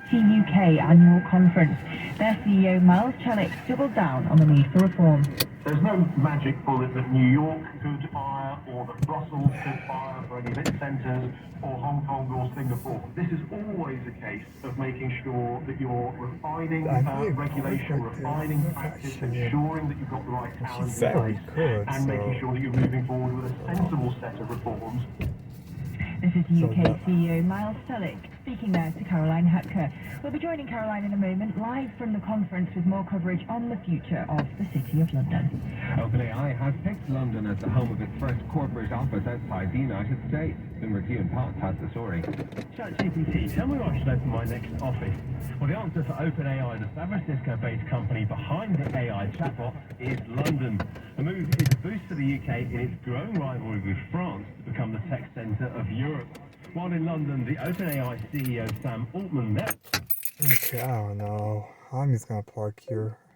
UK annual conference. Their CEO Miles Chellick doubled down on the need for reform. There's no magic bullet that New York could fire, or that Brussels could fire for any of its centres, or Hong Kong or Singapore. This is always a case of making sure that you're refining regulation, refining practice, ensuring that you've got the right talent in place, and making sure that you're moving forward with a sensible set of reforms. This is UK CEO Miles Chellick speaking there to Caroline Hepker. We'll be joining Caroline in a moment, live from the conference with more coverage on the future of the City of London. OpenAI has picked London as the home of its first corporate office outside the United States. June Potts has the story. ChatGPT, tell me where I should open my next office. Well, the answer for OpenAI, the San Francisco-based company behind the AI chatbot, is London. The move is a boost for the UK in its growing rivalry with France to become the tech centre of Europe. While in London, the OpenAI CEO Sam Altman met... Okay, I don't know. I'm just gonna park here.